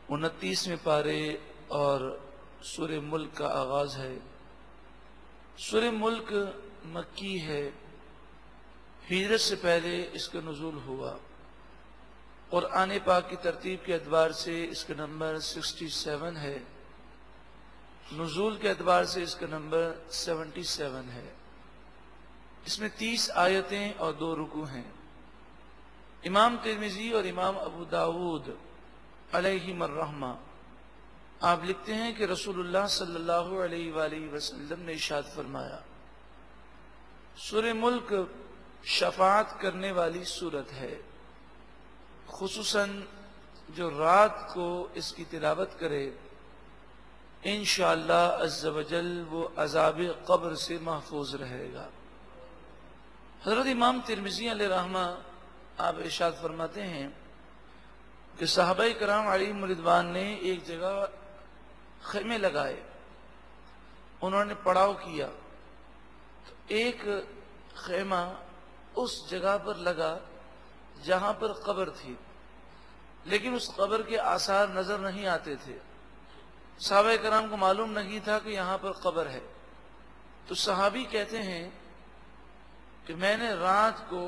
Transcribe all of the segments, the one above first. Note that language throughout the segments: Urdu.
29ویں پارے اور سورہ ملک کا آغاز ہے۔ سورہ ملک مکی ہے، ہجرت سے پہلے اس کا نزول ہوا۔ قرآن پاک کی ترتیب کے اعتبار سے اس کا نمبر 67 ہے، نزول کے اعتبار سے اس کا نمبر 77 ہے۔ اس میں 30 آیتیں اور 2 رکوع ہیں۔ امام ترمذی اور امام ابو داود علیہم الرحمہ آپ لکھتے ہیں کہ رسول اللہ صلی اللہ علیہ وآلہ وسلم نے ارشاد فرمایا، سورہ ملک شفاعت کرنے والی سورت ہے، خصوصاً جو رات کو اس کی تلاوت کرے انشاءاللہ عز و جل وہ عذاب قبر سے محفوظ رہے گا۔ حضرت امام ترمذی علیہ رحمہ آپ ارشاد فرماتے ہیں کہ صحابہ کرام علیہم رضوان نے ایک جگہ خیمے لگائے، انہوں نے پڑاؤ کیا تو ایک خیمہ اس جگہ پر لگا جہاں پر قبر تھی، لیکن اس قبر کے آثار نظر نہیں آتے تھے۔ صحابہ کرام کو معلوم نہیں تھا کہ یہاں پر قبر ہے۔ تو صحابی کہتے ہیں کہ میں نے رات کو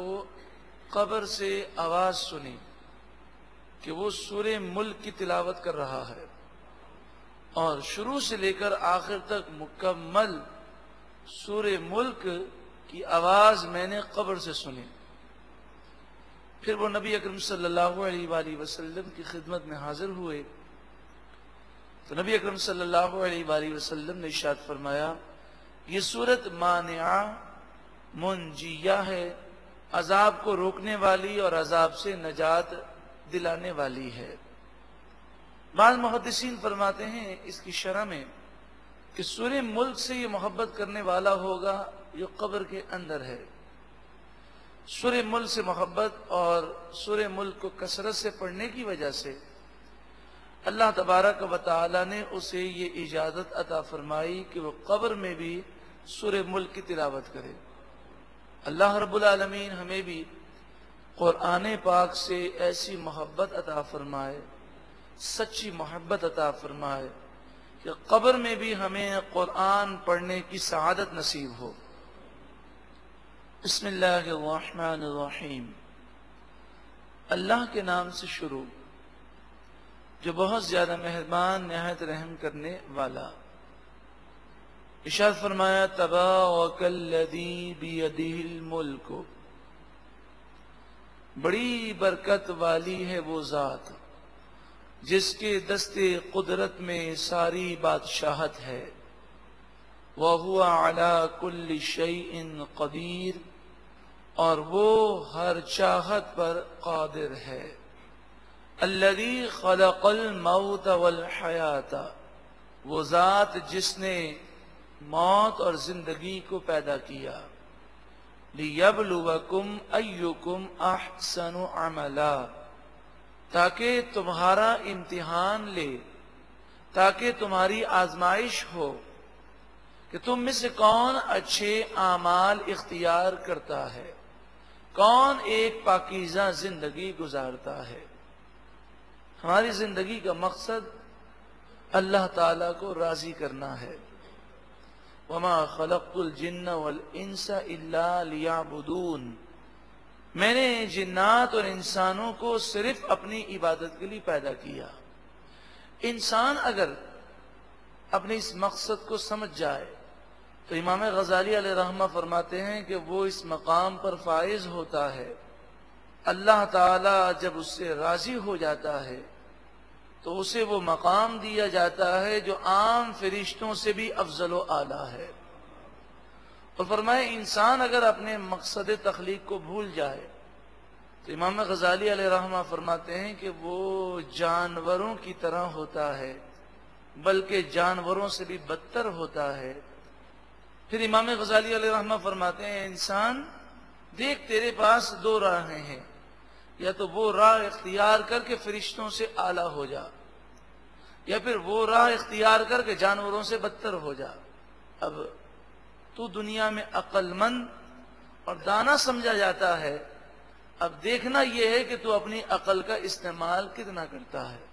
قبر سے آواز سنی کہ وہ سورہ ملک کی تلاوت کر رہا ہے، اور شروع سے لے کر آخر تک مکمل سورہ ملک کی آواز میں نے قبر سے سنی۔ پھر وہ نبی اکرم صلی اللہ علیہ وآلہ وسلم کی خدمت میں حاضر ہوئے تو نبی اکرم صلی اللہ علیہ وآلہ وسلم نے ارشاد فرمایا، یہ سورت مانعہ منجیہ ہے، عذاب کو روکنے والی اور عذاب سے نجات دلانے والی ہے۔ بعض محدثین فرماتے ہیں اس کی شرح میں کہ سورہ ملک سے یہ محبت کرنے والا ہوگا جو قبر کے اندر ہے۔ سورہ ملک سے محبت اور سورہ ملک کو کثرت سے پڑھنے کی وجہ سے اللہ تبارک و تعالی نے اسے یہ اجازت عطا فرمائی کہ وہ قبر میں بھی سورہ ملک کی تلاوت کرے۔ اللہ رب العالمین ہمیں بھی قرآن پاک سے ایسی محبت عطا فرمائے، سچی محبت عطا فرمائے کہ قبر میں بھی ہمیں قرآن پڑھنے کی سعادت نصیب ہو۔ بسم اللہ الرحمن الرحیم، اللہ کے نام سے شروع جو بہت زیادہ مہربان نہایت رحم کرنے والا۔ ارشاد فرمایا، تبارک الذی بیدہ الملک، بڑی برکت والی ہے وہ ذات جس کے دستے قدرت میں ساری بادشاہت ہے، وَهُوَ عَلَى كُلِّ شَيْءٍ قدیر، اور وہ ہر چاہت پر قادر ہے۔ الذی خلق الموت والحیات، وہ ذات جس نے موت اور زندگی کو پیدا کیا، لِيَبْلُوَكُمْ أَيُّكُمْ أَحْسَنُ عَمَلًا، تاکہ تمہارا امتحان لے، تاکہ تمہاری آزمائش ہو کہ تم میں سے کون اچھے اعمال اختیار کرتا ہے، کون ایک پاکیزہ زندگی گزارتا ہے۔ ہماری زندگی کا مقصد اللہ تعالیٰ کو راضی کرنا ہے۔ وَمَا خَلَقْتُ الْجِنَّ وَالْإِنسَ إِلَّا لِيَعْبُدُونَ، میں نے جنات اور انسانوں کو صرف اپنی عبادت کے لیے پیدا کیا۔ انسان اگر اپنے اس مقصد کو سمجھ جائے تو امام غزالی علیہ رحمہ فرماتے ہیں کہ وہ اس مقام پر فائز ہوتا ہے، اللہ تعالیٰ جب اس سے راضی ہو جاتا ہے تو اسے وہ مقام دیا جاتا ہے جو عام فرشتوں سے بھی افضل و اعلیٰ ہے۔ اور فرمائے انسان اگر اپنے مقصد تخلیق کو بھول جائے تو امام غزالی علیہ رحمہ فرماتے ہیں کہ وہ جانوروں کی طرح ہوتا ہے، بلکہ جانوروں سے بھی بدتر ہوتا ہے۔ پھر امام غزالی علیہ رحمہ فرماتے ہیں، انسان دیکھ تیرے پاس 2 راہیں ہیں، یا تو وہ راہ اختیار کر کے فرشتوں سے اعلیٰ ہو جا، یا پھر وہ راہ اختیار کر کے جانوروں سے بدتر ہو جا۔ اب تو دنیا میں عقل مند اور دانا سمجھا جاتا ہے، اب دیکھنا یہ ہے کہ تو اپنی عقل کا استعمال کتنا کرتا ہے۔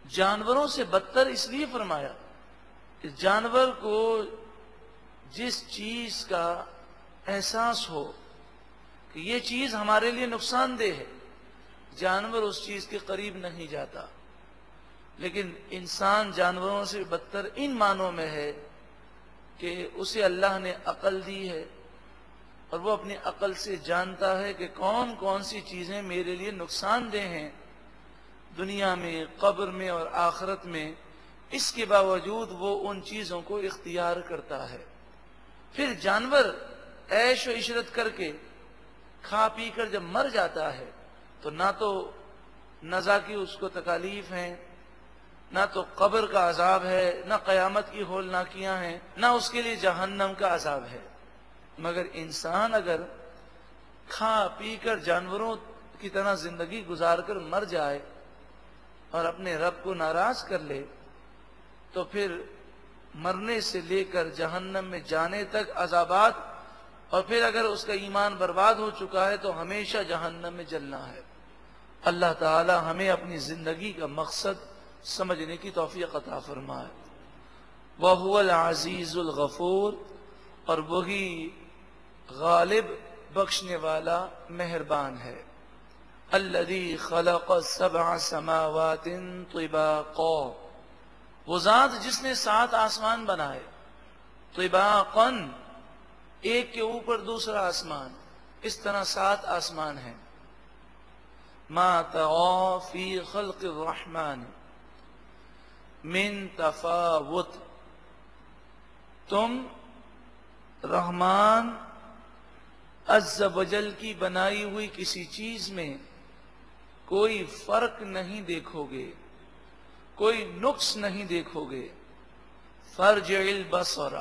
جانوروں سے بدتر اس لیے فرمایا کہ جانور کو جس چیز کا احساس ہو کہ یہ چیز ہمارے لیے نقصان دہ ہے، جانور اس چیز کے قریب نہیں جاتا. لیکن انسان جانوروں سے بدتر ان معنوں میں ہے کہ اسے اللہ نے عقل دی ہے اور وہ اپنی عقل سے جانتا ہے کہ کون کون سی چیزیں میرے لیے نقصان دہ ہیں دنیا میں، قبر میں اور آخرت میں. اس کے باوجود وہ ان چیزوں کو اختیار کرتا ہے. پھر جانور عیش و عشرت کر کے کھا پی کر جب مر جاتا ہے تو نہ تو نزا کی اس کو تکالیف ہیں، نہ تو قبر کا عذاب ہے، نہ قیامت کی ہولناکیاں ہیں، نہ اس کے لیے جہنم کا عذاب ہے. مگر انسان اگر کھا پی کر جانوروں کی طرح زندگی گزار کر مر جائے اور اپنے رب کو ناراض کر لے تو پھر مرنے سے لے کر جہنم میں جانے تک عذابات، اور پھر اگر اس کا ایمان برباد ہو چکا ہے تو ہمیشہ جہنم میں جلنا ہے. اللہ تعالی ہمیں اپنی زندگی کا مقصد سمجھنے کی توفیق عطا فرمائے. وَهُوَ الْعَزِيزُ الْغَفُورُ، اور وہی غالب بخشنے والا مہربان ہے. الذي خلق 7 سماوات طباقا، وہ ذات جس نے 7 آسمان بنائے، طباقا ایک کے اوپر دوسرا آسمان، اس طرح 7 آسمان ہیں. ما ترى في خلق الرحمن من تفاوت، تم رحمان عز وجل کی بنائی ہوئی کسی چیز میں کوئی فرق نہیں دیکھو گے، کوئی نقص نہیں دیکھو گے. فرجع البصر،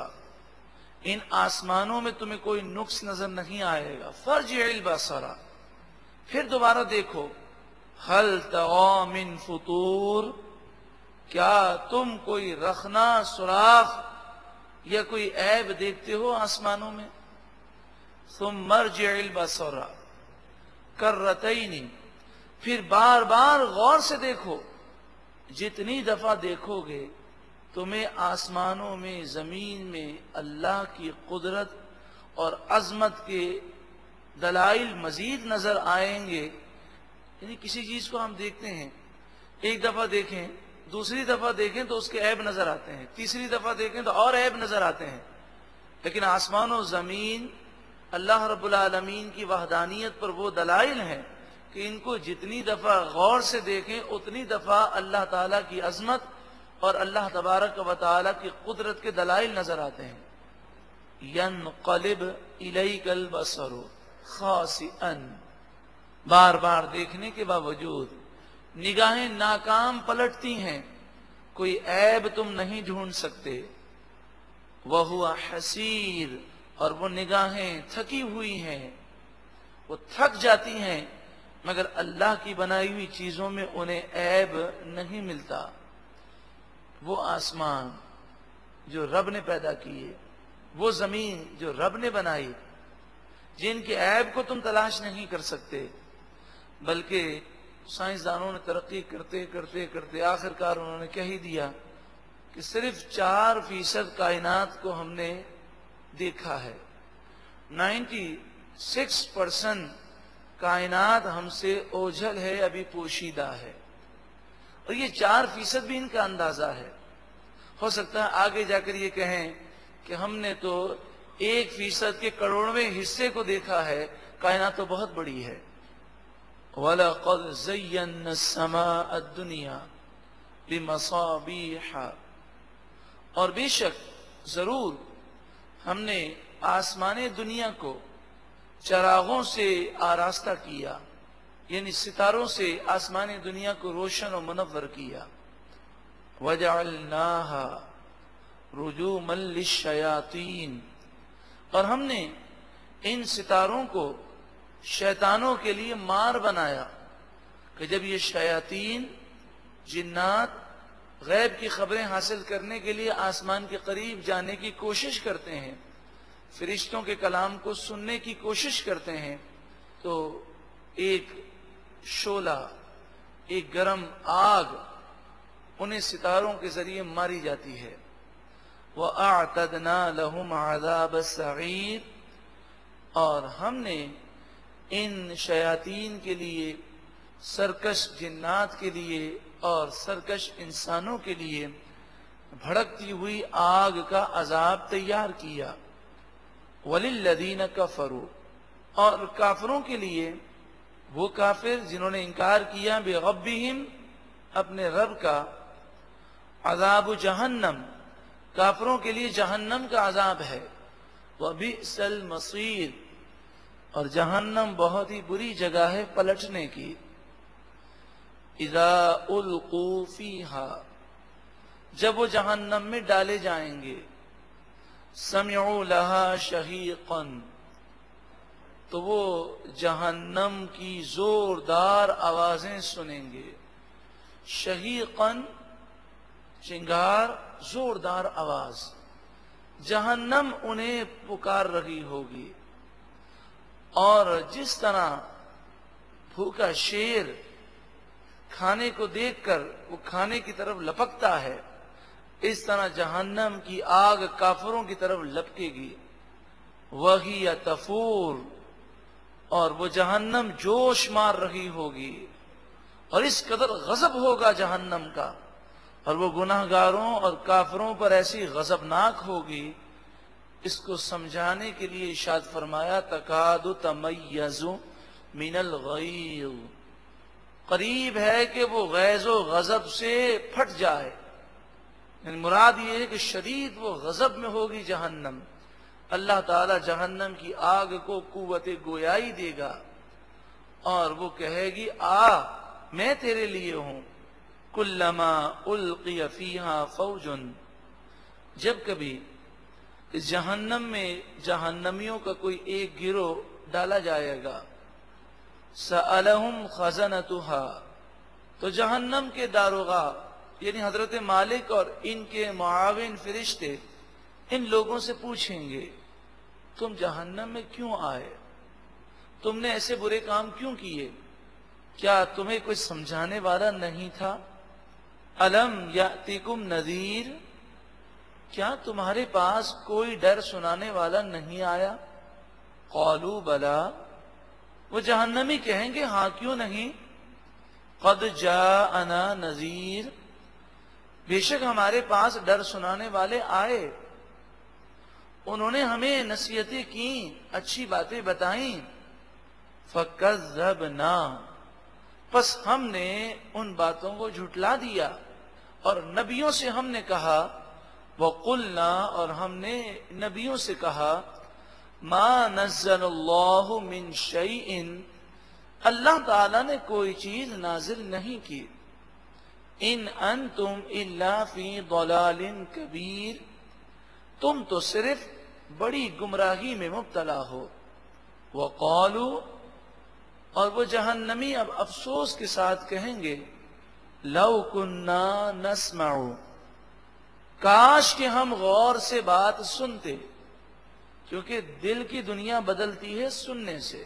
ان آسمانوں میں تمہیں کوئی نقص نظر نہیں آئے گا. فرجع البصر، پھر دوبارہ دیکھو. هل ترى من فطور، کیا تم کوئی رخنا، سوراخ یا کوئی عیب دیکھتے ہو آسمانوں میں؟ ثم ارجع البصر کرتین، پھر بار بار غور سے دیکھو. جتنی دفعہ دیکھو گے تمہیں آسمانوں میں، زمین میں اللہ کی قدرت اور عظمت کے دلائل مزید نظر آئیں گے. یعنی کسی چیز کو ہم دیکھتے ہیں، ایک دفعہ دیکھیں، دوسری دفعہ دیکھیں تو اس کے عیب نظر آتے ہیں، تیسری دفعہ دیکھیں تو اور عیب نظر آتے ہیں. لیکن آسمان و زمین اللہ رب العالمین کی وحدانیت پر وہ دلائل ہیں کہ ان کو جتنی دفعہ غور سے دیکھیں اتنی دفعہ اللہ تعالیٰ کی عظمت اور اللہ تبارک و تعالیٰ کی قدرت کے دلائل نظر آتے ہیں. ینقلب الیک البصر خاسئا، بار بار دیکھنے کے باوجود نگاہیں ناکام پلٹتی ہیں، کوئی عیب تم نہیں ڈھونڈ سکتے. وَهُوَ حَسِيرٌ، اور وہ نگاہیں تھکی ہوئی ہیں، وہ تھک جاتی ہیں، مگر اللہ کی بنائی ہوئی چیزوں میں انہیں عیب نہیں ملتا. وہ آسمان جو رب نے پیدا کیے، وہ زمین جو رب نے بنائی، جن کے عیب کو تم تلاش نہیں کر سکتے، بلکہ سائنسدانوں نے ترقی کرتے کرتے کرتے آخر کار انہوں نے کہہ ہی دیا کہ صرف 4% کائنات کو ہم نے دیکھا ہے. 96% کائنات ہم سے اوجھل ہے، ابھی پوشیدہ ہے. اور یہ 4% بھی ان کا اندازہ ہے. ہو سکتا ہے آگے جا کر یہ کہیں کہ ہم نے تو 1% کے کروڑویں حصے کو دیکھا ہے، کائنات تو بہت بڑی ہے. وَلَقَدْ زَيَّنَّا السَّمَاءَ الدُّنْيَا بِمَصَابِيحَ، اور بے شک ضرور ہم نے آسمان دنیا کو چراغوں سے آراستہ کیا، یعنی ستاروں سے آسمان دنیا کو روشن و منور کیا. وَجَعَلْنَاهَا رُجُومًا لِلشَّيَاطِينِ، اور ہم نے ان ستاروں کو شیطانوں کے لیے مار بنایا کہ جب یہ شیاطین، جنات غیب کی خبریں حاصل کرنے کے لیے آسمان کے قریب جانے کی کوشش کرتے ہیں، فرشتوں کے کلام کو سننے کی کوشش کرتے ہیں، تو ایک شعلہ، ایک گرم آگ انہیں ستاروں کے ذریعے ماری جاتی ہے۔ وَأَعْتَدْنَا لَهُمْ عَذَابَ السَّعِيرِ، اور ہم نے ان شیاطین کے لیے، سرکش جنات کے لیے اور سرکش انسانوں کے لیے بھڑکتی ہوئی آگ کا عذاب تیار کیا۔ وَلِلَّذِينَ كَفَرُوا، اور کافروں کے لیے، وہ کافر جنہوں نے انکار کیا بِرَبِّهِمْ، اپنے رب کا، عذاب جہنم، کافروں کے لیے جہنم کا عذاب ہے۔ وَبِئْسَ الْمَصِيرُ، اور جہنم بہت ہی بری جگہ ہے پلٹنے کی۔ اِذَا أُلْقُوا فِيهَا، جب وہ جہنم میں ڈالے جائیں گے، سَمِعُوا لَهَا شَهِيقًا، تو وہ جہنم کی زوردار آوازیں سنیں گے۔ شہیقاً، چنگار، زوردار آواز، جہنم انہیں پکار رہی ہوگی۔ اور جس طرح بھوکا شیر کھانے کو دیکھ کر وہ کھانے کی طرف لپکتا ہے، اس طرح جہنم کی آگ کافروں کی طرف لپکے گی۔ وَهِيَ تَفُورُ، اور وہ جہنم جوش مار رہی ہوگی، اور اس قدر غضب ہوگا جہنم کا، اور وہ گناہگاروں اور کافروں پر ایسی غضبناک ہوگی۔ اس کو سمجھانے کے لیے ارشاد فرمایا تکاد تمیز من الغیظ، قریب ہے کہ وہ غیظ و غضب سے پھٹ جائے، یعنی مراد یہ ہے کہ شدید وہ غضب میں ہوگی جہنم۔ اللہ تعالی جہنم کی آگ کو قوت گویائی دے گا اور وہ کہے گی آ میں تیرے لیے ہوں۔ کلما القی فیہا فوج، جب کبھی اس جہنم میں جہنمیوں کا کوئی ایک گروہ ڈالا جائے گا، سألہم خزنتہا، تو جہنم کے داروغہ یعنی حضرت مالک اور ان کے معاون فرشتے ان لوگوں سے پوچھیں گے تم جہنم میں کیوں آئے، تم نے ایسے برے کام کیوں کیے، کیا تمہیں کوئی سمجھانے والا نہیں تھا؟ الم یأتکم نذیر، کیا تمہارے پاس کوئی ڈر سنانے والا نہیں آیا؟ قالوا بلا، وہ جہنمی کہیں گے ہاں کیوں نہیں، قد جاءنا نذیر، بے شک ہمارے پاس ڈر سنانے والے آئے، انہوں نے ہمیں نصیحتیں کی، اچھی باتیں بتائیں۔ فکذبنا، پس ہم نے ان باتوں کو جھٹلا دیا اور نبیوں سے ہم نے کہا، وقلنا، اور ہم نے نبیوں سے کہا، ما نزل اللہ من شیء، اللہ تعالی نے کوئی چیز نازل نہیں کی، ان انتم الا فی ضلال کبیر، تم تو صرف بڑی گمراہی میں مبتلا ہو۔ وقالوا، اور وہ جہنمی اب افسوس کے ساتھ کہیں گے، لو کننا نسمع، کاش کہ ہم غور سے بات سنتے، کیونکہ دل کی دنیا بدلتی ہے سننے سے۔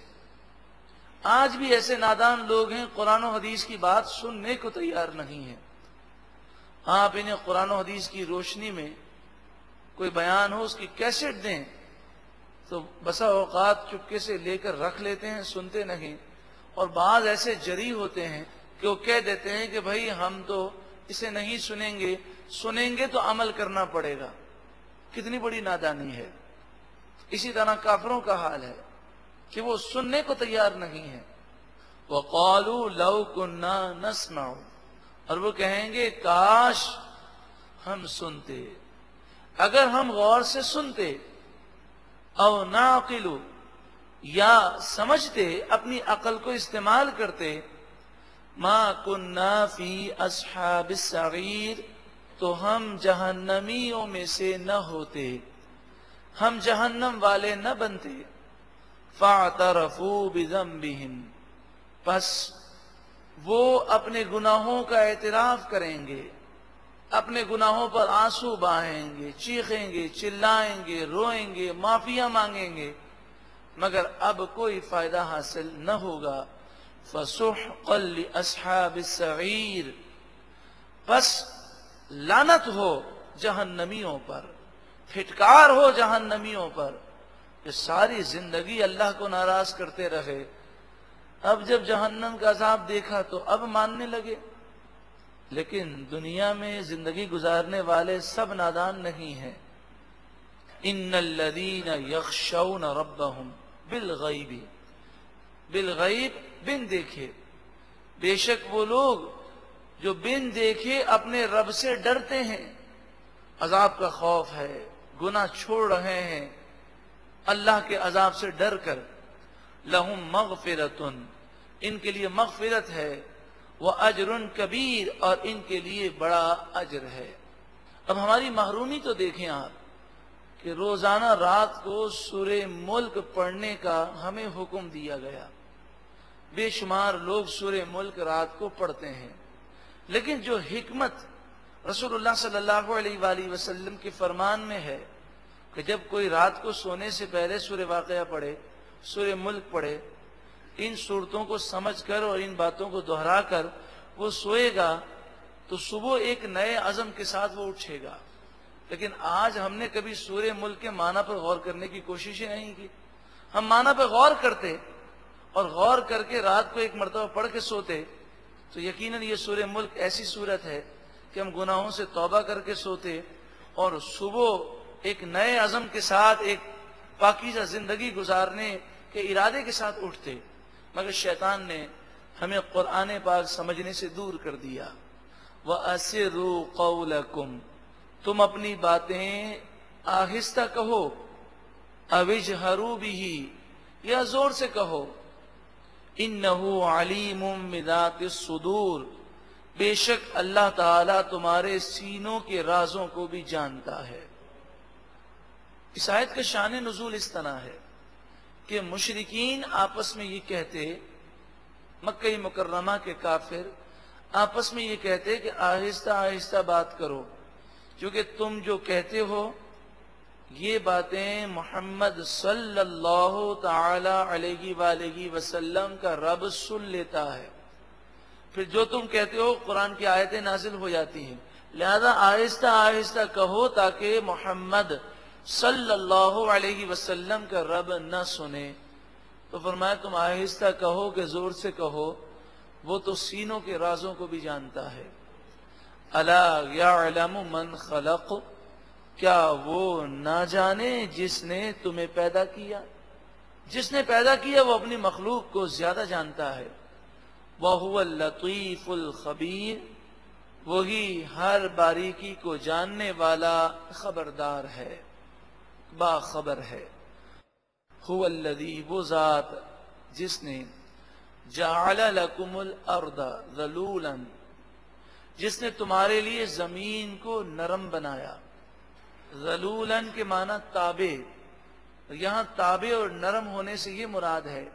آج بھی ایسے نادان لوگ ہیں قرآن و حدیث کی بات سننے کو تیار نہیں ہیں۔ آپ انہیں قرآن و حدیث کی روشنی میں کوئی بیان ہو اس کی کیسٹ دیں تو بسا اوقات چپکے سے لے کر رکھ لیتے ہیں، سنتے نہیں، اور بعض ایسے جری ہوتے ہیں کہ وہ کہہ دیتے ہیں کہ بھائی ہم تو اسے نہیں سنیں گے، سنیں گے تو عمل کرنا پڑے گا۔ کتنی بڑی نادانی ہے۔ اسی طرح کافروں کا حال ہے کہ وہ سننے کو تیار نہیں ہے۔ وقالوا لو كنا نسمع، اور وہ کہیں گے کاش ہم سنتے، اگر ہم غور سے سنتے، او نعقل، یا سمجھتے، اپنی عقل کو استعمال کرتے، ما كنا فی اصحاب السعیر، تو ہم جہنمیوں میں سے نہ ہوتے، ہم جہنم والے نہ بنتے۔ فاعترفوا بذنبہم، پس وہ اپنے گناہوں کا اعتراف کریں گے، اپنے گناہوں پر آنسو بہائیں گے، چیخیں گے، چلائیں گے، روئیں گے، معافیاں مانگیں گے، مگر اب کوئی فائدہ حاصل نہ ہوگا۔ فسحقا لاصحاب السعیر، پس لعنت ہو جہنمیوں پر، پھٹکار ہو جہنمیوں پر کہ ساری زندگی اللہ کو ناراض کرتے رہے، اب جب جہنم کا عذاب دیکھا تو اب ماننے لگے۔ لیکن دنیا میں زندگی گزارنے والے سب نادان نہیں ہیں۔ ان الذین یخشون ربهم بالغیب، بالغیب بن دیکھے، بے شک وہ لوگ جو بن دیکھے اپنے رب سے ڈرتے ہیں، عذاب کا خوف ہے، گناہ چھوڑ رہے ہیں اللہ کے عذاب سے ڈر کر، لہم مغفرۃ، ان کے لیے مغفرت ہے، وَأَجْرٌ کبیر، اور ان کے لیے بڑا اجر ہے۔ اب ہماری محرومی تو دیکھیں آپ کہ روزانہ رات کو سورہ ملک پڑھنے کا ہمیں حکم دیا گیا، بے شمار لوگ سورہ ملک رات کو پڑھتے ہیں، لیکن جو حکمت رسول اللہ صلی اللہ علیہ وآلہ وسلم کے فرمان میں ہے کہ جب کوئی رات کو سونے سے پہلے سورہ واقعہ پڑھے، سورہ ملک پڑھے، ان صورتوں کو سمجھ کر اور ان باتوں کو دہرا کر وہ سوئے گا تو صبح ایک نئے عزم کے ساتھ وہ اٹھے گا۔ لیکن آج ہم نے کبھی سورہ ملک کے معنی پر غور کرنے کی کوشش ہی نہیں کی۔ ہم معنی پر غور کرتے اور غور کر کے رات کو ایک مرتبہ پڑھ کے سوتے تو یقیناً یہ سورہ ملک ایسی صورت ہے کہ ہم گناہوں سے توبہ کر کے سوتے اور صبح ایک نئے عزم کے ساتھ ایک پاکیزہ زندگی گزارنے کے ارادے کے ساتھ اٹھتے، مگر شیطان نے ہمیں قرآن پاک سمجھنے سے دور کر دیا۔ وَأَسِرُّوا قَوْلَكُمْ، تم اپنی باتیں آہستہ کہو، أَوِ اجْهَرُوا بِهِ، یا زور سے کہو، إِنَّهُ عَلِيمٌ بِذَاتِ الصُّدُورِ، بے شک اللہ تعالیٰ تمہارے سینوں کے رازوں کو بھی جانتا ہے۔ اس آیت کا شان نزول اس طرح ہے کہ مشرکین آپس میں یہ کہتے، مکہ مکرمہ کے کافر آپس میں یہ کہتے کہ آہستہ آہستہ بات کرو، کیونکہ تم جو کہتے ہو یہ باتیں محمد صلی اللہ تعالی علیہ وآلہ وسلم کا رب سن لیتا ہے، پھر جو تم کہتے ہو قرآن کی آیتیں نازل ہو جاتی ہیں، لہذا آہستہ آہستہ کہو تاکہ محمد صلی اللہ علیہ وسلم کا رب نہ سنے۔ تو فرمایا تم آہستہ کہو کہ زور سے کہو، وہ تو سینوں کے رازوں کو بھی جانتا ہے۔ الا یعلم من خلق، کیا وہ نہ جانے جس نے تمہیں پیدا کیا؟ جس نے پیدا کیا وہ اپنی مخلوق کو زیادہ جانتا ہے۔ وَهُوَ اللَّطِيفُ الْخَبِيرُ، وہی ہر باریکی کو جاننے والا خبردار ہے، باخبر ہے۔ هُوَ الَّذِي، وہ ذات جس نے جَعَلَ لَكُمُ الْأَرْضَ ذَلُولًا، جس نے تمہارے لیے زمین کو نرم بنایا۔ ذلولن کے معنی تابع، یہاں تابع اور نرم ہونے سے یہ مراد ہے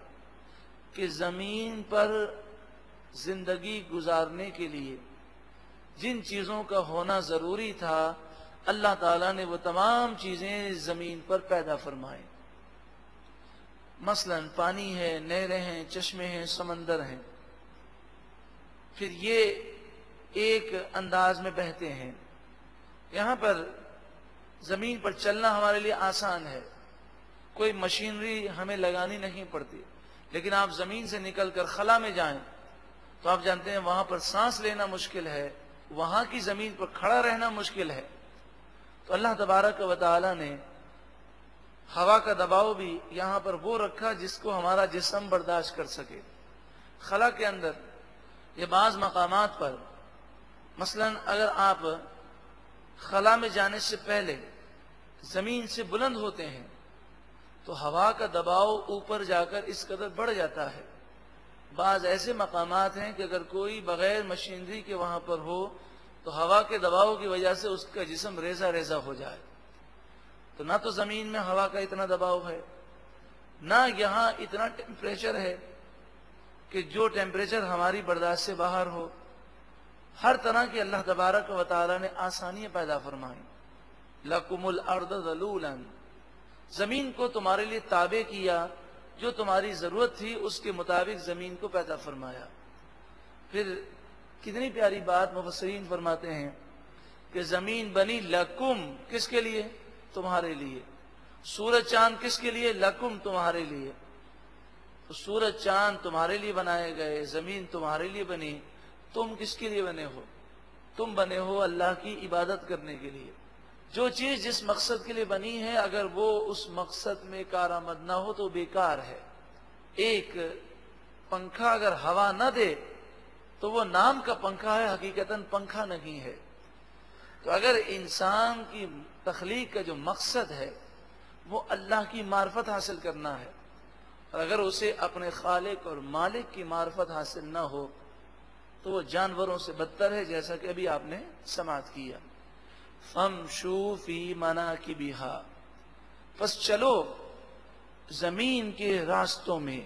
کہ زمین پر زندگی گزارنے کے لیے جن چیزوں کا ہونا ضروری تھا اللہ تعالیٰ نے وہ تمام چیزیں زمین پر پیدا فرمائیں۔ مثلا پانی ہے، نہریں ہیں، چشمے ہیں، سمندر ہیں، پھر یہ ایک انداز میں بہتے ہیں۔ یہاں پر زمین پر چلنا ہمارے لیے آسان ہے، کوئی مشینری ہمیں لگانی نہیں پڑتی، لیکن آپ زمین سے نکل کر خلا میں جائیں تو آپ جانتے ہیں وہاں پر سانس لینا مشکل ہے، وہاں کی زمین پر کھڑا رہنا مشکل ہے۔ تو اللہ تبارک و تعالی نے ہوا کا دباؤ بھی یہاں پر وہ رکھا جس کو ہمارا جسم برداشت کر سکے۔ خلا کے اندر یہ بعض مقامات پر مثلا اگر آپ خلا میں جانے سے پہلے زمین سے بلند ہوتے ہیں تو ہوا کا دباؤ اوپر جا کر اس قدر بڑھ جاتا ہے۔ بعض ایسے مقامات ہیں کہ اگر کوئی بغیر مشینری کے وہاں پر ہو تو ہوا کے دباؤ کی وجہ سے اس کا جسم ریزہ ریزہ ہو جائے۔ تو نہ تو زمین میں ہوا کا اتنا دباؤ ہے، نہ یہاں اتنا ٹیمپریچر ہے کہ جو ٹیمپریچر ہماری برداشت سے باہر ہو۔ ہر طرح کی اللہ تبارک و تعالی نے آسانیاں پیدا فرمائیں۔ لَكُمُ الْأَرْضَ ذَلُولًا، زمین کو تمہارے لیے تابع کیا، جو تمہاری ضرورت تھی اس کے مطابق زمین کو پیدا فرمایا۔ پھر کتنی پیاری بات مفسرین فرماتے ہیں کہ زمین بنی لکم، کس کے لیے؟ تمہارے لیے. سورج چاند کس کے لیے؟ لکم، تمہارے لیے. تو سورج چاند تمہارے لیے بنائے گئے، زمین تمہارے لیے بنی. تم کس کے لیے بنے ہو؟ تم بنے ہو اللہ کی عبادت کرنے کے لیے. جو چیز جس مقصد کے لیے بنی ہے اگر وہ اس مقصد میں کارآمد نہ ہو تو بیکار ہے. ایک پنکھا اگر ہوا نہ دے تو وہ نام کا پنکھا ہے، حقیقتاً پنکھا نہیں ہے. تو اگر انسان کی تخلیق کا جو مقصد ہے وہ اللہ کی معرفت حاصل کرنا ہے، اور اگر اسے اپنے خالق اور مالک کی معرفت حاصل نہ ہو تو وہ جانوروں سے بدتر ہے، جیسا کہ ابھی آپ نے سماعت کیا. فَامْشُوا فِي مَنَاكِبِهَا، پس چلو زمین کے راستوں میں.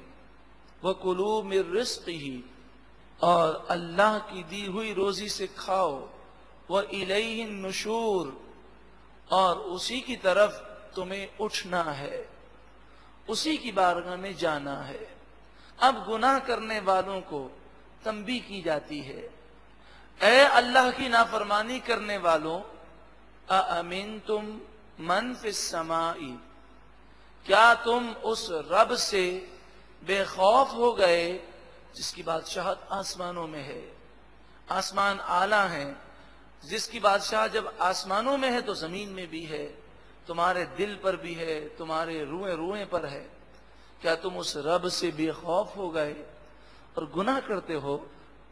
وَكُلُوا مِن رِزْقِهِ، اور اللہ کی دی ہوئی روزی سے کھاؤ. وَإِلَيْهِ النُّشُورُ، اور اسی کی طرف تمہیں اٹھنا ہے، اسی کی بارگاہ میں جانا ہے. اب گناہ کرنے والوں کو تنبیہ کی جاتی ہے، اے اللہ کی نافرمانی کرنے والوں، اَأَمِنْتُمْ مَنْ فِي السَّمَاءِ، کیا تم اس رب سے بے خوف ہو گئے جس کی بادشاہت آسمانوں میں ہے. آسمان اعلیٰ ہیں، جس کی بادشاہ جب آسمانوں میں ہے تو زمین میں بھی ہے، تمہارے دل پر بھی ہے، تمہارے روئیں روئیں پر ہے. کیا تم اس رب سے بے خوف ہو گئے اور گناہ کرتے ہو؟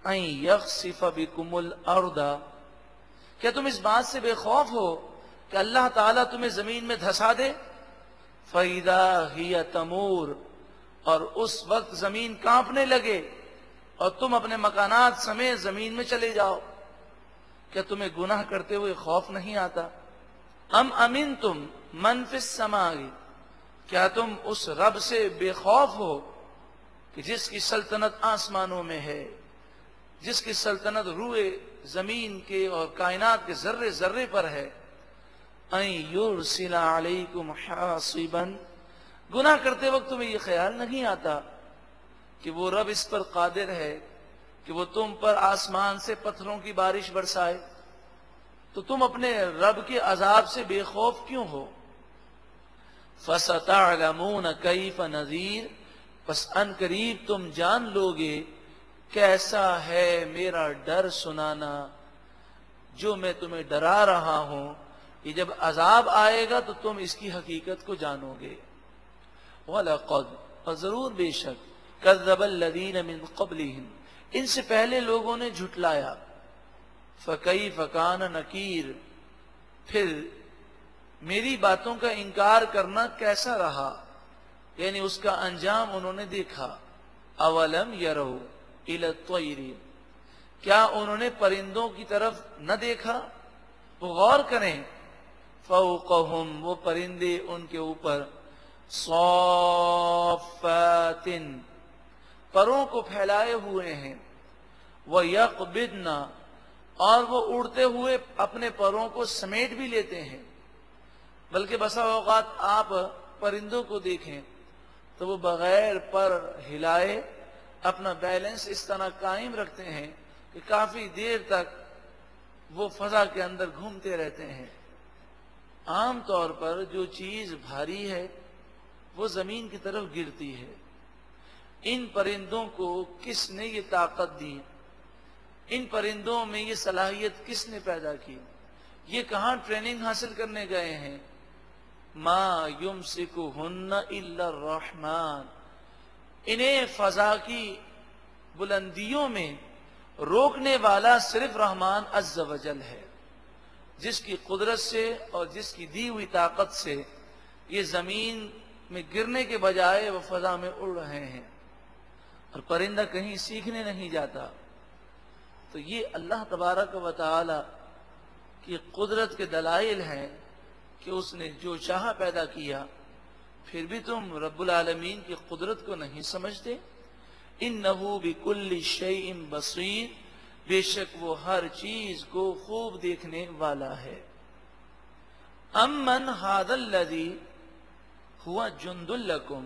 اَن یخسف بکم الارض، کیا تم اس بات سے بے خوف ہو کہ اللہ تعالیٰ تمہیں زمین میں دھسا دے؟ فَإِذَا هِيَ تَمُورُ، اور اس وقت زمین کانپنے لگے اور تم اپنے مکانات سمیت زمین میں چلے جاؤ. کیا تمہیں گناہ کرتے ہوئے خوف نہیں آتا؟ ام امنتم من فی السماء، کیا تم اس رب سے بے خوف ہو کہ جس کی سلطنت آسمانوں میں ہے، جس کی سلطنت روئے زمین کے اور کائنات کے ذرے ذرے پر ہے. ان یرسل علیکم حاصبا، گناہ کرتے وقت تمہیں یہ خیال نہیں آتا کہ وہ رب اس پر قادر ہے کہ وہ تم پر آسمان سے پتھروں کی بارش برسائے؟ تو تم اپنے رب کے عذاب سے بے خوف کیوں ہو؟ فَسَتَعْلَمُونَ كَيْفَ نَذِيرٌ، پس ان قریب تم جان لوگے کیسا ہے میرا ڈر سنانا جو میں تمہیں ڈرا رہا ہوں. کہ جب عذاب آئے گا تو تم اس کی حقیقت کو جانو گے. وَلَقَدْ، اور ضرور بے شک، كَذَّبَ الَّذِينَ مِن قَبْلِهِمْ، ان سے پہلے لوگوں نے جھٹلایا. فَكَيْفَ كَانَ نَكِيرٌ، پھر میری باتوں کا انکار کرنا کیسا رہا، یعنی اس کا انجام انہوں نے دیکھا. اولم یروا الی الطیر، کیا انہوں نے پرندوں کی طرف نہ دیکھا؟ وہ غور کریں. فوقہم، وہ پرندے ان کے اوپر، صافات، پروں کو پھیلائے ہوئے ہیں. وَيَقْبِضْنَ، اور وہ اڑتے ہوئے اپنے پروں کو سمیٹ بھی لیتے ہیں. بلکہ بسا اوقات آپ پرندوں کو دیکھیں تو وہ بغیر پر ہلائے اپنا بیلنس اس طرح قائم رکھتے ہیں کہ کافی دیر تک وہ فضا کے اندر گھومتے رہتے ہیں. عام طور پر جو چیز بھاری ہے وہ زمین کی طرف گرتی ہے. ان پرندوں کو کس نے یہ طاقت دی؟ ان پرندوں میں یہ صلاحیت کس نے پیدا کی؟ یہ کہاں ٹریننگ حاصل کرنے گئے ہیں؟ ما یمسکہن الا الرحمن، انہیں فضا کی بلندیوں میں روکنے والا صرف رحمان عز و جل ہے، جس کی قدرت سے اور جس کی دی ہوئی طاقت سے یہ زمین میں گرنے کے بجائے وہ فضا میں اڑ رہے ہیں، اور پرندہ کہیں سیکھنے نہیں جاتا. تو یہ اللہ تبارک و تعالی کی قدرت کے دلائل ہیں کہ اس نے جو چاہا پیدا کیا. پھر بھی تم رب العالمین کی قدرت کو نہیں سمجھتے. انہ بکل شیء بصیر، بے شک وہ ہر چیز کو خوب دیکھنے والا ہے. امن ھذا الذی ھو جند لکم،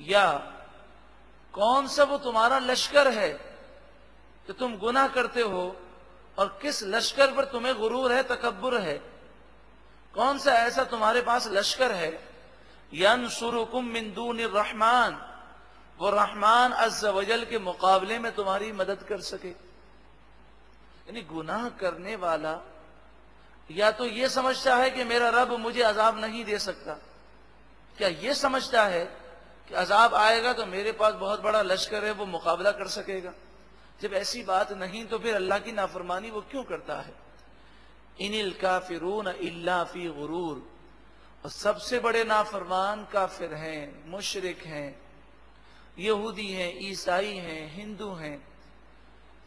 یا کون سا وہ تمہارا لشکر ہے کہ تم گناہ کرتے ہو اور کس لشکر پر تمہیں غرور ہے، تکبر ہے؟ کون سا ایسا تمہارے پاس لشکر ہے؟ ینصرکم من دون الرحمن، وہ رحمان عز و جل کے مقابلے میں تمہاری مدد کر سکے؟ یعنی گناہ کرنے والا یا تو یہ سمجھتا ہے کہ میرا رب مجھے عذاب نہیں دے سکتا، کیا یہ سمجھتا ہے کہ عذاب آئے گا تو میرے پاس بہت بڑا لشکر ہے، وہ مقابلہ کر سکے گا؟ جب ایسی بات نہیں تو پھر اللہ کی نافرمانی وہ کیوں کرتا ہے؟ ان الکافرون الا فی غرور، اور سب سے بڑے نافرمان کافر ہیں، مشرک ہیں، یہودی ہیں، عیسائی ہیں، ہندو ہیں۔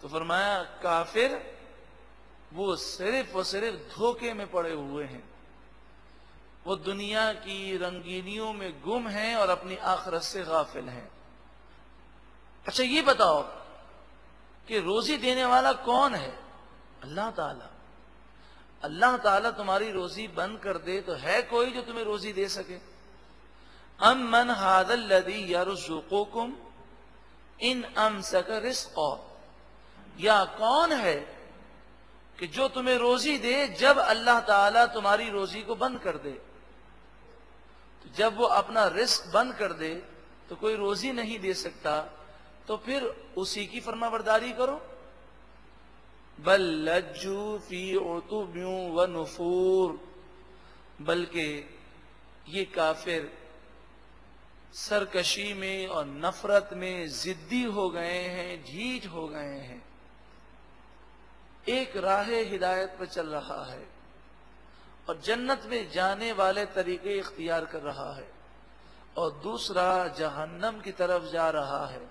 تو فرمایا کافر وہ صرف دھوکے میں پڑے ہوئے ہیں، وہ دنیا کی رنگینیوں میں گم ہیں اور اپنی آخرت سے غافل ہیں۔ اچھا یہ بتاؤ کہ روزی دینے والا کون ہے؟ اللہ تعالی۔ اللہ تعالیٰ تمہاری روزی بند کر دے تو ہے کوئی جو تمہیں روزی دے سکے؟ ام من ھذا الذی یرزقکم ان امسک رزقا، یا کون ہے کہ جو تمہیں روزی دے جب اللہ تعالیٰ تمہاری روزی کو بند کر دے؟ تو جب وہ اپنا رزق بند کر دے تو کوئی روزی نہیں دے سکتا، تو پھر اسی کی فرما برداری کرو۔ بل لجوا فی عتب و نفور، بلکہ یہ کافر سرکشی میں اور نفرت میں ضدی ہو گئے ہیں، ڈھیٹ ہو گئے ہیں۔ ایک راہ ہدایت پر چل رہا ہے اور جنت میں جانے والے طریقے اختیار کر رہا ہے، اور دوسرا جہنم کی طرف جا رہا ہے۔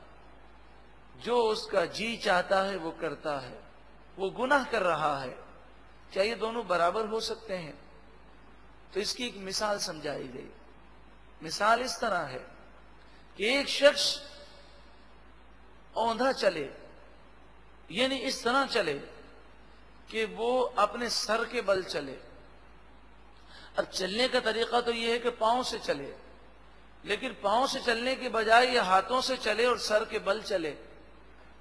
جو اس کا جی چاہتا ہے وہ کرتا ہے، وہ گناہ کر رہا ہے۔ کیا یہ دونوں برابر ہو سکتے ہیں؟ تو اس کی ایک مثال سمجھائی گئی۔ مثال اس طرح ہے کہ ایک شخص اوندھا چلے، یعنی اس طرح چلے کہ وہ اپنے سر کے بل چلے۔ اب چلنے کا طریقہ تو یہ ہے کہ پاؤں سے چلے، لیکن پاؤں سے چلنے کے بجائے یہ ہاتھوں سے چلے اور سر کے بل چلے۔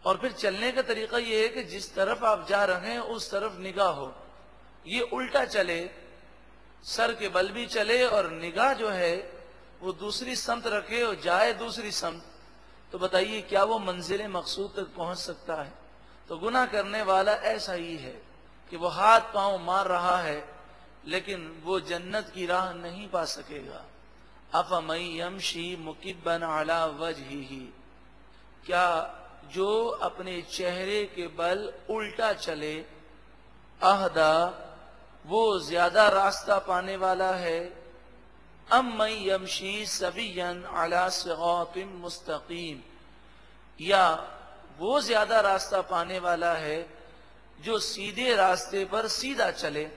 اور پھر چلنے کا طریقہ یہ ہے کہ جس طرف آپ جا رہے ہیں اس طرف نگاہ ہو، یہ الٹا چلے، سر کے بل بھی چلے اور نگاہ جو ہے وہ دوسری سمت رکھے اور جائے دوسری سمت۔ تو بتائیے کیا وہ منزل مقصود تک پہنچ سکتا ہے؟ تو گناہ کرنے والا ایسا ہی ہے کہ وہ ہاتھ پاؤں مار رہا ہے لیکن وہ جنت کی راہ نہیں پا سکے گا۔ افمن یمشی مکبا علی وجہہ، کیا جو اپنے چہرے کے بل الٹا چلے، اہدا وہ زیادہ راستہ پانے والا ہے، ام من یمشی سویا علی صراط مستقیم، یا وہ زیادہ راستہ پانے والا ہے جو سیدھے راستے پر سیدھا چلے۔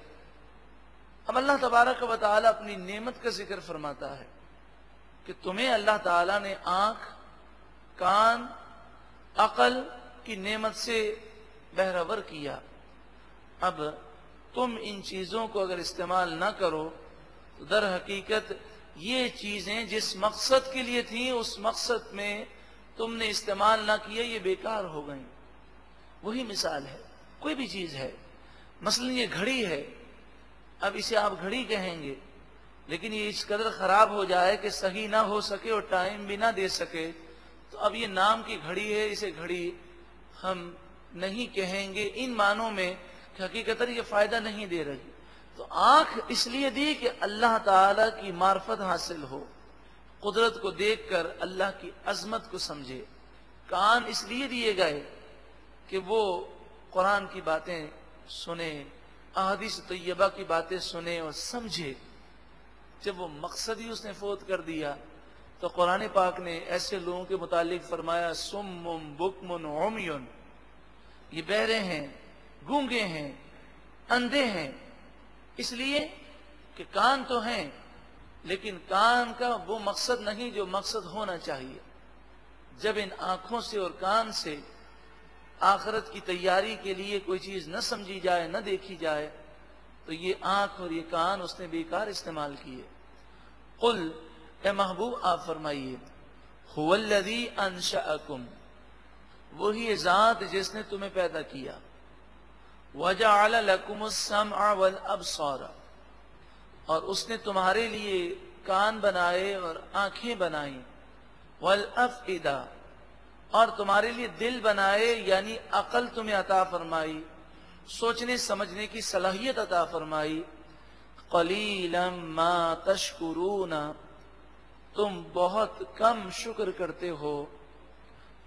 اب اللہ تبارک و تعالی اپنی نعمت کا ذکر فرماتا ہے کہ تمہیں اللہ تعالی نے آنکھ، کان، عقل کی نعمت سے بہرور کیا۔ اب تم ان چیزوں کو اگر استعمال نہ کرو تو در حقیقت یہ چیزیں جس مقصد کے لیے تھیں اس مقصد میں تم نے استعمال نہ کیا، یہ بیکار ہو گئیں۔ وہی مثال ہے، کوئی بھی چیز ہے، مثلا یہ گھڑی ہے، اب اسے آپ گھڑی کہیں گے لیکن یہ اس قدر خراب ہو جائے کہ صحیح نہ ہو سکے اور ٹائم بھی نہ دے سکے تو اب یہ نام کی گھڑی ہے، اسے گھڑی ہم نہیں کہیں گے ان معنوں میں کہ حقیقتاً یہ فائدہ نہیں دے رہی۔ تو آنکھ اس لیے دی کہ اللہ تعالی کی معرفت حاصل ہو، قدرت کو دیکھ کر اللہ کی عظمت کو سمجھے۔ کان اس لیے دیے گئے کہ وہ قرآن کی باتیں سنے، احادیث طیبہ کی باتیں سنے اور سمجھے۔ جب وہ مقصد ہی اس نے فوت کر دیا تو قرآن پاک نے ایسے لوگوں کے متعلق فرمایا سم بکم عمی، یہ بہرے ہیں، گونگے ہیں، اندھے ہیں، اس لیے کہ کان تو ہیں لیکن کان کا وہ مقصد نہیں جو مقصد ہونا چاہیے۔ جب ان آنکھوں سے اور کان سے آخرت کی تیاری کے لیے کوئی چیز نہ سمجھی جائے، نہ دیکھی جائے تو یہ آنکھ اور یہ کان اس نے بیکار استعمال کیے۔ قل، اے محبوب آپ فرمائیے، هو الذی انشأکم، وہی ذات جس نے تمہیں پیدا کیا، وَجَعَلَ لَكُمُ السَّمْعَ وَالْأَبْصَارَ، اور اس نے تمہارے لیے کان بنائے اور آنکھیں بنائیں، وَالْأَفْئِدَةَ، اور تمہارے لیے دل بنائے یعنی عقل تمہیں عطا فرمائی، سوچنے سمجھنے کی صلاحیت عطا فرمائی۔ قَلِيلًا مَا تَشْكُرُونَ، تم بہت کم شکر کرتے ہو،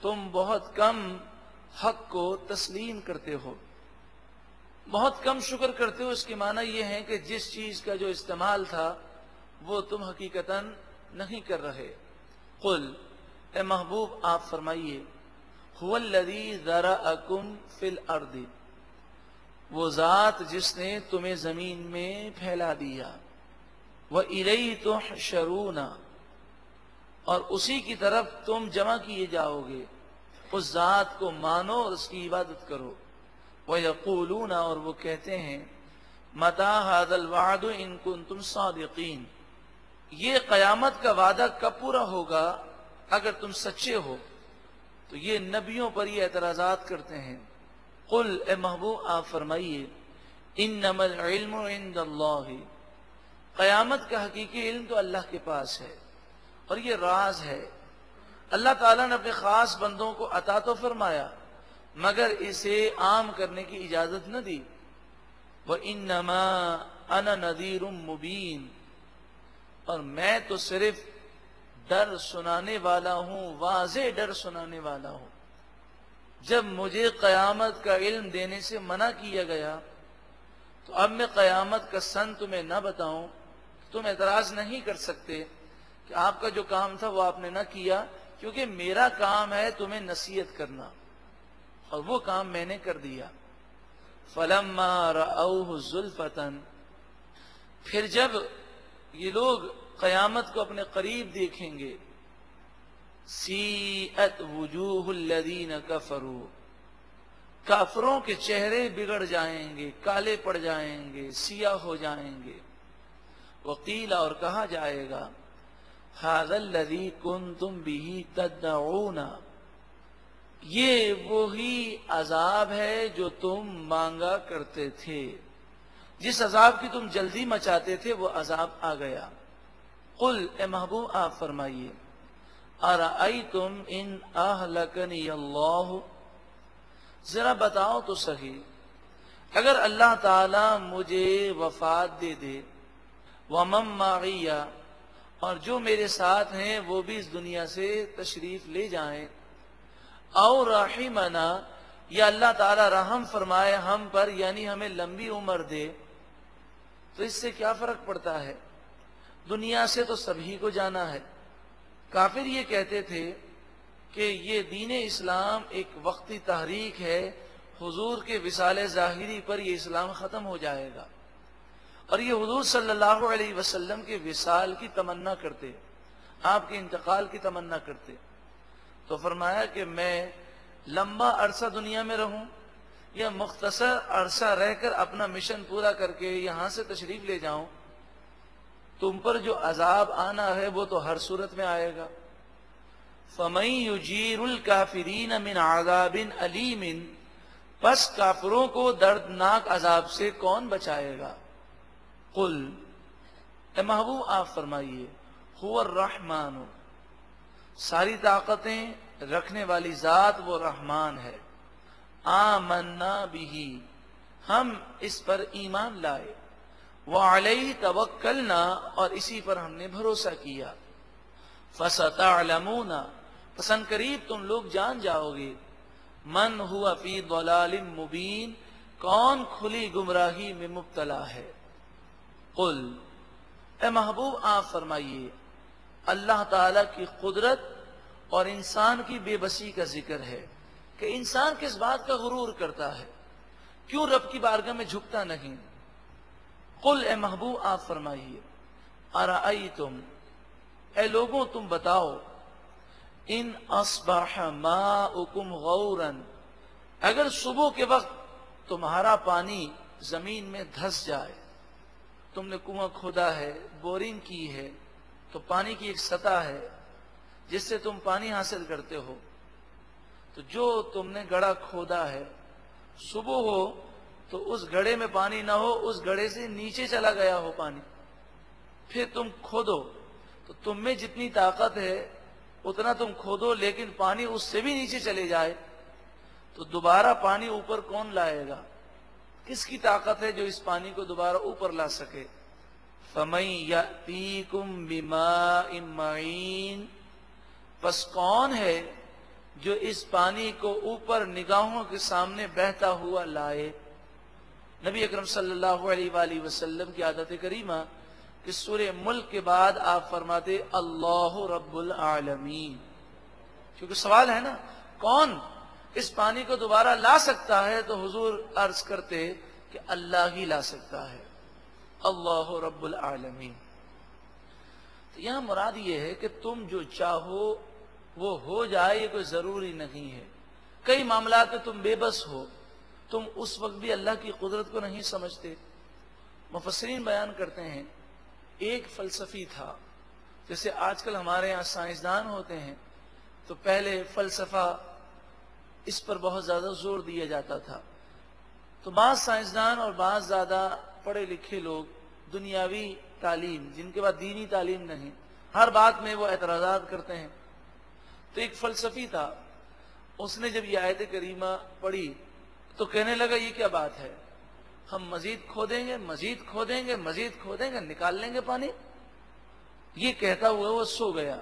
تم بہت کم حق کو تسلیم کرتے ہو۔ بہت کم شکر کرتے ہو، اس کے معنی یہ ہے کہ جس چیز کا جو استعمال تھا وہ تم حقیقتاً نہیں کر رہے۔ قل، اے محبوب آپ فرمائیے، هو الذی ذرأکم فی الارض، وہ ذات جس نے تمہیں زمین میں پھیلا دیا، وَإِلَيْهِ تُحْشَرُونَ، اور اسی کی طرف تم جمع کیے جاؤ گے۔ اس ذات کو مانو اور اس کی عبادت کرو۔ وَيَقُولُونَ، اور وہ کہتے ہیں، مَتَى هَذَا الْوَعْدُ إِن كُنتُمْ صَادِقِينَ، یہ قیامت کا وعدہ کب پورا ہوگا اگر تم سچے ہو؟ تو یہ نبیوں پر یہ اعتراضات کرتے ہیں۔ قل، اے محبوب آپ فرمائیے، انما العلم عند اللہ، قیامت کا حقیقی علم تو اللہ کے پاس ہے، اور یہ راز ہے۔ اللہ تعالیٰ نے اپنے خاص بندوں کو عطا تو فرمایا مگر اسے عام کرنے کی اجازت نہ دی۔ وَإِنَّمَا أَنَا نَذِيرٌ مُبِينٌ، اور میں تو صرف ڈر سنانے والا ہوں، واضح ڈر سنانے والا ہوں۔ جب مجھے قیامت کا علم دینے سے منع کیا گیا تو اب میں قیامت کا سن تمہیں نہ بتاؤں، تم اعتراض نہیں کر سکتے کہ آپ کا جو کام تھا وہ آپ نے نہ کیا، کیونکہ میرا کام ہے تمہیں نصیحت کرنا، اور وہ کام میں نے کر دیا۔ فَلَمَّا رَأَوْهُ زُلْفَةً، پھر جب یہ لوگ قیامت کو اپنے قریب دیکھیں گے، سیئت وجوہ الذین کفروا، کافروں کے چہرے بگڑ جائیں گے، کالے پڑ جائیں گے، سیاہ ہو جائیں گے۔ وقیل، اور کہا جائے گا، ھذا الذی کنتم بہ تدعون، یہ وہی عذاب ہے جو تم مانگا کرتے تھے، جس عذاب کی تم جلدی مچاتے تھے وہ عذاب آ گیا۔ قل، اے محبوب آپ فرمائیے، ارأیتم ان اہلکنی اللہ، ذرا بتاؤ تو صحیح، اگر اللہ تعالی مجھے وفات دے دے، ومن معی، اور جو میرے ساتھ ہیں وہ بھی اس دنیا سے تشریف لے جائیں، او رحمنا، یا اللہ تعالی رحم فرمائے ہم پر یعنی ہمیں لمبی عمر دے، تو اس سے کیا فرق پڑتا ہے؟ دنیا سے تو سبھی کو جانا ہے۔ کافر یہ کہتے تھے کہ یہ دین اسلام ایک وقتی تحریک ہے، حضور کے وصال ظاہری پر یہ اسلام ختم ہو جائے گا، اور یہ حضور صلی اللہ علیہ وسلم کے وصال کی تمنا کرتے، آپ کے انتقال کی تمنا کرتے۔ تو فرمایا کہ میں لمبا عرصہ دنیا میں رہوں یا مختصر عرصہ رہ کر اپنا مشن پورا کر کے یہاں سے تشریف لے جاؤں، تم پر جو عذاب آنا ہے وہ تو ہر صورت میں آئے گا۔ فَمَن يُجِيرُ الْكَافِرِينَ مِنْ عَذَابٍ أَلِيمٍ، پس کافروں کو دردناک عذاب سے کون بچائے گا؟ قل، اے محبوب آپ فرمائیے، هو الرحمن، ساری طاقتیں رکھنے والی ذات وہ رحمان ہے، آمنا بہ، ہم اس پر ایمان لائے، وعلیہ توکلنا، اور اسی پر ہم نے بھروسہ کیا، فستعلمون، پس ان قریب تم لوگ جان جاؤ گے، من ہوا فی ضلال مبین، کون کھلی گمراہی میں مبتلا ہے۔ قل، اے محبوب آپ فرمائیے، اللہ تعالی کی قدرت اور انسان کی بے بسی کا ذکر ہے کہ انسان کس بات کا غرور کرتا ہے، کیوں رب کی بارگاہ میں جھکتا نہیں۔ قل، اے محبوب آپ فرمائیے، ارأیتم، اے لوگوں تم بتاؤ، ان اصبح ماؤکم غورا، اگر صبح کے وقت تمہارا پانی زمین میں دھس جائے، تم نے کنواں کھودا ہے، بورنگ کی ہے، تو پانی کی ایک سطح ہے جس سے تم پانی حاصل کرتے ہو، تو جو تم نے گڑھا کھودا ہے، صبح ہو تو اس گڑھے میں پانی نہ ہو، اس گڑھے سے نیچے چلا گیا ہو پانی، پھر تم کھودو تو تم میں جتنی طاقت ہے اتنا تم کھودو، لیکن پانی اس سے بھی نیچے چلے جائے تو دوبارہ پانی اوپر کون لائے گا؟ کس کی طاقت ہے جو اس پانی کو دوبارہ اوپر لا سکے؟ فَمَن يَأْتِيكُم بِمَاءٍ مَّعِينٍ، پس کون ہے جو اس پانی کو اوپر نگاہوں کے سامنے بہتا ہوا لائے؟ نبی اکرم صلی اللہ علیہ وآلہ وسلم کی عادت کریمہ کہ سورہ ملک کے بعد آپ فرماتے اللہ رب العالمین، کیونکہ سوال ہے نا کون اس پانی کو دوبارہ لا سکتا ہے، تو حضور عرض کرتے کہ اللہ ہی لا سکتا ہے، اللہ رب العالمین۔ تو یہاں مراد یہ ہے کہ تم جو چاہو وہ ہو جائے، یہ کوئی ضروری نہیں ہے۔ کئی معاملات میں تم بے بس ہو، تم اس وقت بھی اللہ کی قدرت کو نہیں سمجھتے۔ مفسرین بیان کرتے ہیں ایک فلسفی تھا، جیسے آج کل ہمارے یہاں سائنسدان ہوتے ہیں تو پہلے فلسفہ اس پر بہت زیادہ زور دیا جاتا تھا، تو بعض سائنسدان اور بعض زیادہ پڑھے لکھے لوگ دنیاوی تعلیم، جن کے بعد دینی تعلیم نہیں، ہر بات میں وہ اعتراضات کرتے ہیں۔ تو ایک فلسفی تھا، اس نے جب یہ آیت کریمہ پڑھی تو کہنے لگا یہ کیا بات ہے، ہم مزید کھودیں گے، مزید کھودیں گے، مزید کھودیں گے، نکال لیں گے پانی۔ یہ کہتا ہوا وہ سو گیا۔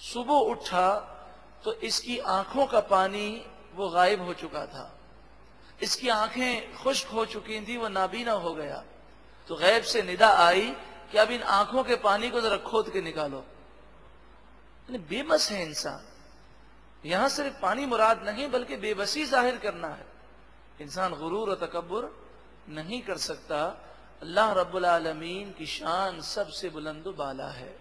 صبح اٹھا تو اس کی آنکھوں کا پانی وہ غائب ہو چکا تھا، اس کی آنکھیں خشک ہو چکی تھی، وہ نابینا ہو گیا۔ تو غیب سے ندا آئی کہ اب ان آنکھوں کے پانی کو ذرا کھود کے نکالو۔ یعنی بے بس ہے انسان، یہاں صرف پانی مراد نہیں بلکہ بے بسی ظاہر کرنا ہے۔ انسان غرور و تکبر نہیں کر سکتا۔ اللہ رب العالمین کی شان سب سے بلند و بالا ہے۔